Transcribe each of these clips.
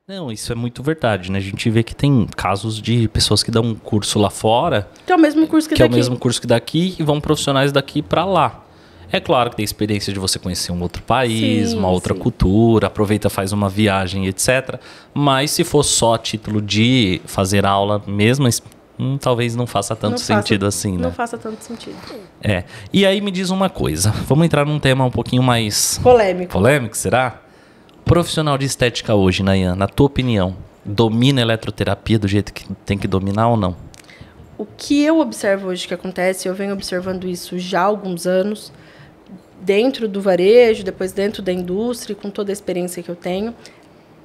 Não, isso é muito verdade, né? A gente vê que tem casos de pessoas que dão um curso lá fora, Que é o mesmo curso que que é o daqui. mesmo curso que daqui, e vão profissionais daqui para lá. É claro que tem experiência de você conhecer um outro país, Sim, uma outra sim. cultura, aproveita, faz uma viagem, etc. Mas se for só a título de fazer aula mesmo, talvez não faça tanto Não sentido faça- assim, né? Não faça tanto sentido. É. E aí me diz uma coisa, vamos entrar num tema um pouquinho mais Polêmico. polêmico, será? Profissional de estética hoje, Nayan, na tua opinião, domina a eletroterapia do jeito que tem que dominar ou não? O que eu observo hoje que acontece, eu venho observando isso já há alguns anos, dentro do varejo, depois dentro da indústria, com toda a experiência que eu tenho,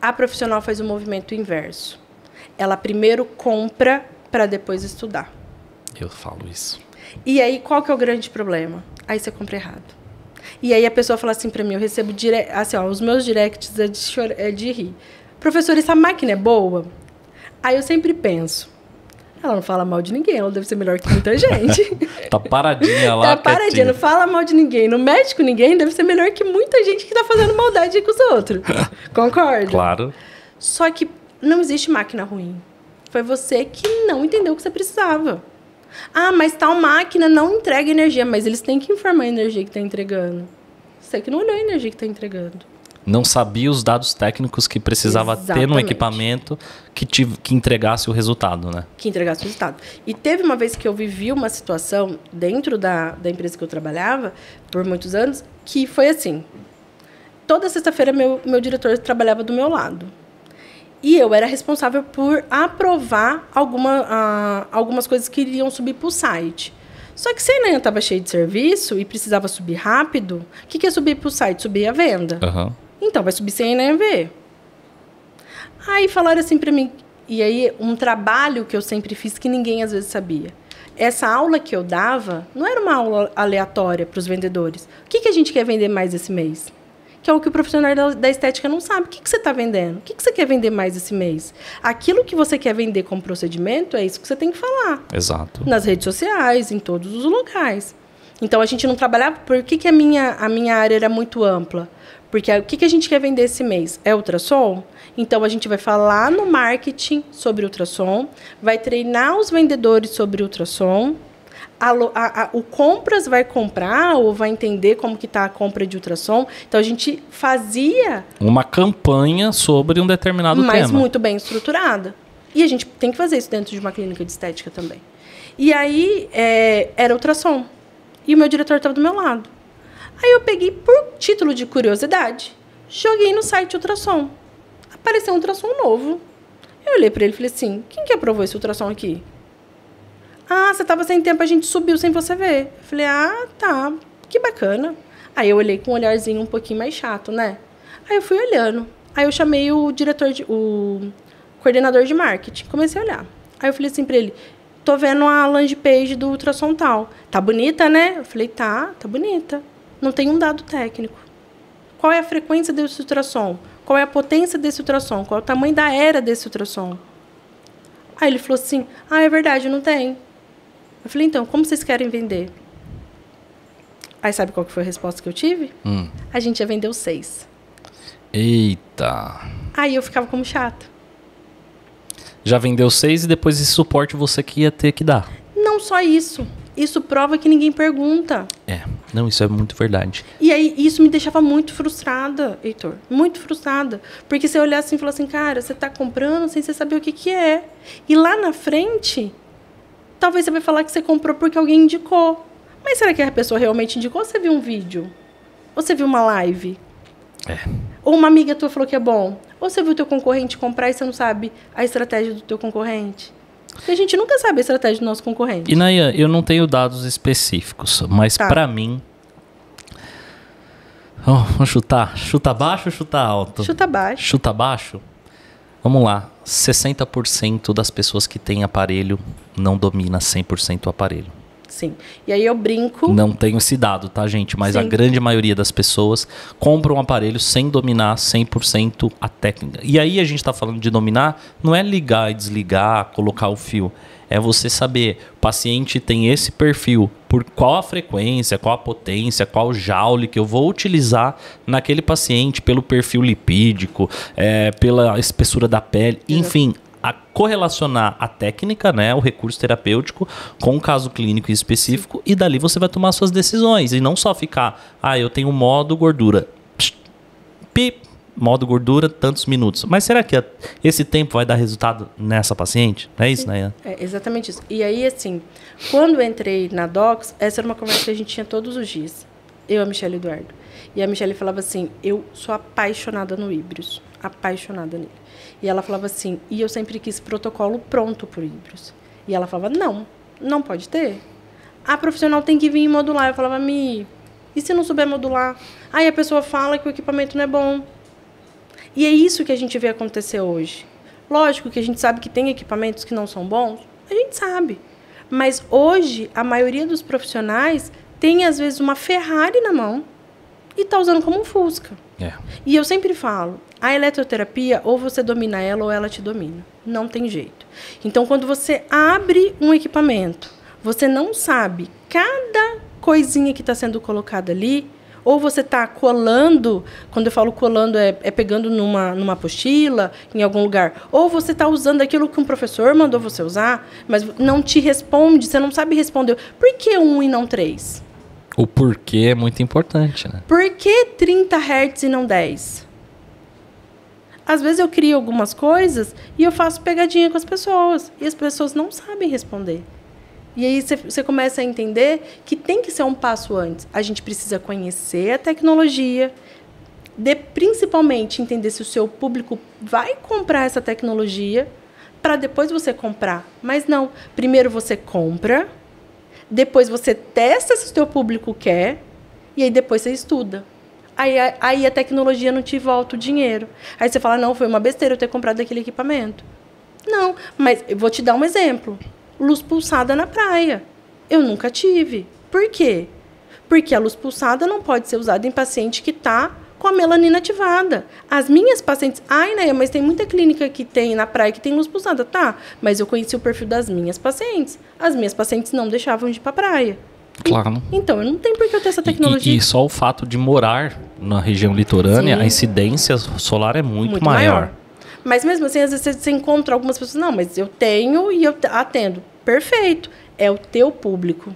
a profissional faz o movimento inverso. Ela primeiro compra para depois estudar. Eu falo isso. E aí, qual que é o grande problema? Aí você compra errado. E aí a pessoa fala assim para mim, eu recebo assim, ó, os meus directs é de rir. Professor, essa máquina é boa? Aí eu sempre penso, ela não fala mal de ninguém, ela deve ser melhor que muita gente. Tá paradinha lá, Tá paradinha, não fala mal de ninguém. No médico, ninguém deve ser melhor que muita gente que tá fazendo maldade aí com os outros. Concorda? Claro. Só que não existe máquina ruim. Foi você que não entendeu o que você precisava. Ah, mas tal máquina não entrega energia. Mas eles têm que informar a energia que está entregando. Você que não olhou a energia que está entregando. Não sabia os dados técnicos que precisava ter no Exatamente. equipamento que entregasse o resultado, né? Que entregasse o resultado. E teve uma vez que eu vivi uma situação dentro da empresa que eu trabalhava, por muitos anos, que foi assim. Toda sexta-feira, meu diretor trabalhava do meu lado. E eu era responsável por aprovar algumas coisas que iriam subir para o site. Só que se a Enem estava cheia de serviço e precisava subir rápido, o que é subir para o site? Subir a venda. Uhum. Então, vai subir sem a Enem ver. Aí falaram assim para mim, e aí um trabalho que eu sempre fiz que ninguém às vezes sabia. Essa aula que eu dava não era uma aula aleatória para os vendedores. O que a gente quer vender mais esse mês? Que é o que o profissional da estética não sabe. O que você está vendendo? O que você quer vender mais esse mês? Aquilo que você quer vender como procedimento, é isso que você tem que falar. Exato. Nas redes sociais, em todos os locais. Então, a gente não trabalhava... Por que a minha área era muito ampla? Porque o que a gente quer vender esse mês? É ultrassom? Então, a gente vai falar no marketing sobre ultrassom, vai treinar os vendedores sobre ultrassom, o compras vai comprar ou vai entender como que está a compra de ultrassom. Então, a gente fazia... Uma campanha sobre um determinado tema. Mas muito bem estruturada. E a gente tem que fazer isso dentro de uma clínica de estética também. E aí, era ultrassom. E o meu diretor estava do meu lado. Aí eu peguei, por título de curiosidade, joguei no site ultrassom. Apareceu um ultrassom novo. Eu olhei para ele e falei assim, quem que aprovou esse ultrassom aqui? Ah, você estava sem tempo, a gente subiu sem você ver. Eu falei, ah, tá, que bacana. Aí eu olhei com um olharzinho um pouquinho mais chato, né? Aí eu fui olhando. Aí eu chamei o coordenador de marketing. Comecei a olhar. Aí eu falei assim para ele, tô vendo a landing page do ultrassom tal. Tá bonita, né? Eu falei, tá bonita. Não tem um dado técnico. Qual é a frequência desse ultrassom? Qual é a potência desse ultrassom? Qual é o tamanho da era desse ultrassom? Aí ele falou assim, é verdade, não tem. Eu falei, então, como vocês querem vender? Aí sabe qual que foi a resposta que eu tive? A gente já vendeu 6. Eita. Aí eu ficava como chato. Já vendeu 6 e depois esse suporte você que ia ter que dar. Não só isso. Isso prova que ninguém pergunta. Não, isso é muito verdade. E aí, isso me deixava muito frustrada, Heitor. Muito frustrada. Porque você olhar assim e falar assim, cara, você está comprando sem você saber o que é. E lá na frente, talvez você vai falar que você comprou porque alguém indicou. Mas será que a pessoa realmente indicou? Ou você viu um vídeo? Ou você viu uma live? Ou uma amiga tua falou que é bom? Ou você viu o teu concorrente comprar e você não sabe a estratégia do teu concorrente? Porque a gente nunca sabe a estratégia do nosso concorrente. E, Nayan, eu não tenho dados específicos, mas pra mim... vamos chutar. Chuta baixo ou chuta alto? Chuta baixo. Chuta baixo? Vamos lá. 60% das pessoas que têm aparelho não domina 100% o aparelho. Sim. E aí eu brinco... Não tenho esse dado, tá, gente? Mas Sim. a grande maioria das pessoas compra um aparelho sem dominar 100% a técnica. E aí a gente está falando de dominar, não é ligar e desligar, colocar o fio. É você saber, o paciente tem esse perfil, por qual a frequência, qual a potência, qual o joule que eu vou utilizar naquele paciente, pelo perfil lipídico, pela espessura da pele, enfim... A correlacionar a técnica, né, o recurso terapêutico com o caso clínico específico e dali você vai tomar suas decisões e não só ficar, eu tenho modo gordura, modo gordura, tantos minutos. Mas será que esse tempo vai dar resultado nessa paciente? É isso, né? É exatamente isso. E aí, assim, quando eu entrei na Docs, essa era uma conversa que a gente tinha todos os dias. Eu e a Michelle Eduardo. E a Michelle falava assim, eu sou apaixonada no Híbrios. Apaixonada nele. E ela falava assim, e eu sempre quis protocolo pronto por Híbrios. E ela falava, não pode ter. A profissional tem que vir modular. Eu falava, e se não souber modular? Aí a pessoa fala que o equipamento não é bom. E é isso que a gente vê acontecer hoje. Lógico que a gente sabe que tem equipamentos que não são bons, a gente sabe. Mas hoje, a maioria dos profissionais tem, às vezes, uma Ferrari na mão e está usando como um Fusca. E eu sempre falo, a eletroterapia, ou você domina ela ou ela te domina. Não tem jeito. Então, quando você abre um equipamento, você não sabe cada coisinha que está sendo colocada ali, ou você está colando, quando eu falo colando, é pegando numa apostila, em algum lugar, ou você está usando aquilo que um professor mandou você usar, mas não te responde, você não sabe responder. Por que 1 e não 3? O porquê é muito importante, né? Por que 30 Hz e não 10? Às vezes eu crio algumas coisas e eu faço pegadinha com as pessoas. E as pessoas não sabem responder. E aí você começa a entender que tem que ser um passo antes. A gente precisa conhecer a tecnologia, principalmente entender se o seu público vai comprar essa tecnologia, para depois você comprar. Mas não, primeiro você compra, depois você testa se o seu público quer, e aí depois você estuda. Aí a tecnologia não te volta o dinheiro. Aí você fala, não, foi uma besteira eu ter comprado aquele equipamento. Não, mas eu vou te dar um exemplo. Luz pulsada na praia. Eu nunca tive. Por quê? Porque a luz pulsada não pode ser usada em paciente que está com a melanina ativada. As minhas pacientes... Naya, mas tem muita clínica que tem na praia que tem luz pulsada. Tá, mas eu conheci o perfil das minhas pacientes. As minhas pacientes não deixavam de ir para a praia. Claro. Então, eu não tenho por que eu ter essa tecnologia. E só o fato de morar na região litorânea, a incidência solar é muito maior. Mas mesmo assim, às vezes você encontra algumas pessoas, não, mas eu tenho e eu atendo. Perfeito. É o teu público.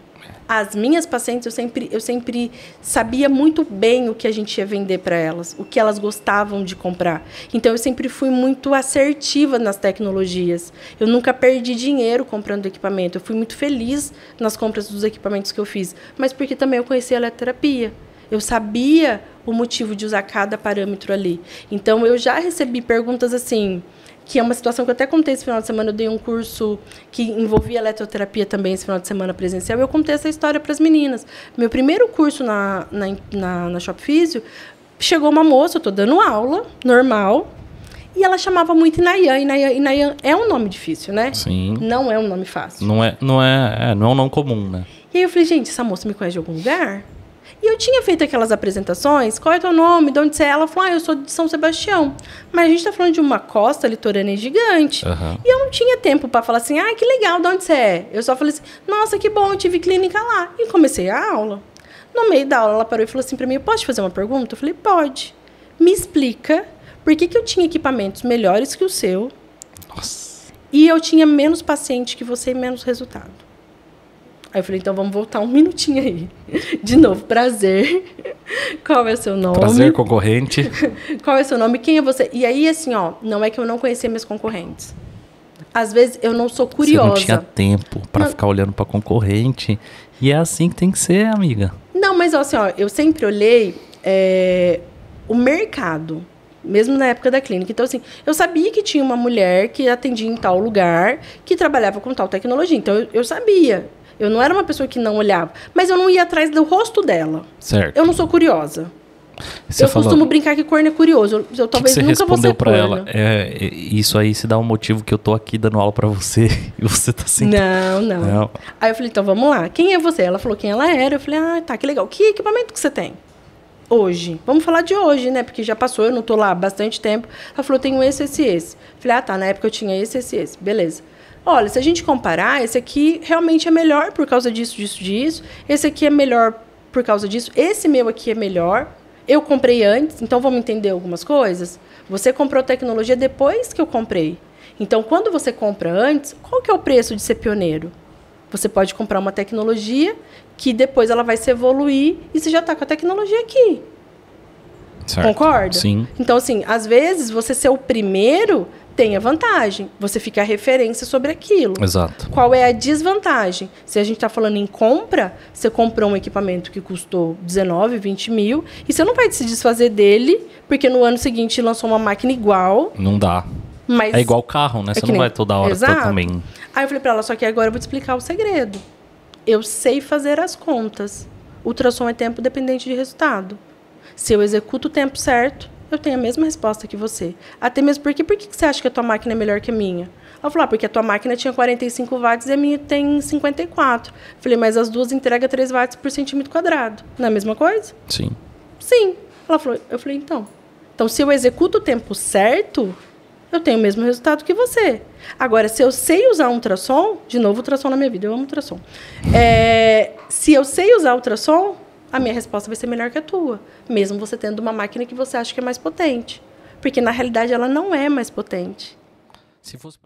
As minhas pacientes, eu sempre sabia muito bem o que a gente ia vender para elas, o que elas gostavam de comprar. Então, eu sempre fui muito assertiva nas tecnologias. Eu nunca perdi dinheiro comprando equipamento. Eu fui muito feliz nas compras dos equipamentos que eu fiz. Mas porque também eu conhecia a eletroterapia. Eu sabia o motivo de usar cada parâmetro ali. Então, eu já recebi perguntas assim... que é uma situação que eu até contei esse final de semana. Eu dei um curso que envolvia eletroterapia também esse final de semana presencial. E eu contei essa história para as meninas. Meu primeiro curso na Shop Físio, chegou uma moça, eu estou dando aula, normal, e ela chamava muito Inayan. Inayan é um nome difícil, né? Sim. Não é um nome fácil. Não é um nome comum, né? E aí eu falei, gente, essa moça me conhece de algum lugar? E eu tinha feito aquelas apresentações, qual é o teu nome, de onde você é? Ela falou, eu sou de São Sebastião. Mas a gente está falando de uma costa litorânea gigante. Uhum. E eu não tinha tempo para falar assim, que legal, de onde você é? Eu só falei assim, nossa, que bom, eu tive clínica lá. E comecei a aula. No meio da aula, ela parou e falou assim para mim, eu posso te fazer uma pergunta? Eu falei, pode. Me explica por que eu tinha equipamentos melhores que o seu. Nossa. E eu tinha menos paciente que você e menos resultado. Aí eu falei, então vamos voltar um minutinho aí. De novo, prazer. Qual é o seu nome? Prazer, concorrente. Qual é o seu nome? Quem é você? E aí, assim, não é que eu não conhecia meus concorrentes. Às vezes eu não sou curiosa. Você não tinha tempo para ficar olhando para concorrente. E é assim que tem que ser, amiga. Não, mas assim, eu sempre olhei o mercado. Mesmo na época da clínica. Então, assim, eu sabia que tinha uma mulher que atendia em tal lugar, que trabalhava com tal tecnologia. Então, eu sabia. Eu não era uma pessoa que não olhava. Mas eu não ia atrás do rosto dela. Certo. Eu não sou curiosa. Eu costumo brincar que corno é curioso. Eu talvez que você nunca vou ser respondeu pra corno. ela? Isso aí se dá um motivo que eu tô aqui dando aula pra você e você tá assim. Não. Aí eu falei, então vamos lá. Quem é você? Ela falou quem ela era. Eu falei, tá, que legal. Que equipamento que você tem? Hoje. Vamos falar de hoje, né? Porque já passou, eu não tô lá há bastante tempo. Ela falou, tenho esse. Falei, tá, na época eu tinha esse. Beleza. Olha, se a gente comparar, esse aqui realmente é melhor por causa disso. Esse aqui é melhor por causa disso. Esse meu aqui é melhor. Eu comprei antes, então vamos entender algumas coisas? Você comprou tecnologia depois que eu comprei. Então, quando você compra antes, qual que é o preço de ser pioneiro? Você pode comprar uma tecnologia que depois ela vai se evoluir e você já está com a tecnologia aqui. Certo. Concorda? Sim. Então, assim, às vezes, você ser o primeiro tem a vantagem. Você fica a referência sobre aquilo. Exato. Qual é a desvantagem? Se a gente está falando em compra, você comprou um equipamento que custou 19, 20 mil e você não vai se desfazer dele porque no ano seguinte lançou uma máquina igual. Não dá. Mas é igual carro, né? Você não vai toda hora Exato. também. Aí eu falei para ela, só que agora eu vou te explicar o segredo. Eu sei fazer as contas. Ultrassom é tempo dependente de resultado. Se eu executo o tempo certo, eu tenho a mesma resposta que você. Até mesmo porque, por que você acha que a tua máquina é melhor que a minha? Ela falou, porque a tua máquina tinha 45 watts e a minha tem 54. Falei, mas as duas entregam 3 watts por centímetro quadrado. Não é a mesma coisa? Sim. Sim. Ela falou, eu falei, então. Então, se eu executo o tempo certo, eu tenho o mesmo resultado que você. Agora, se eu sei usar um ultrassom, de novo ultrassom na minha vida, eu amo ultrassom. Se eu sei usar ultrassom, a minha resposta vai ser melhor que a tua. Mesmo você tendo uma máquina que você acha que é mais potente. Porque, na realidade, ela não é mais potente. Se fosse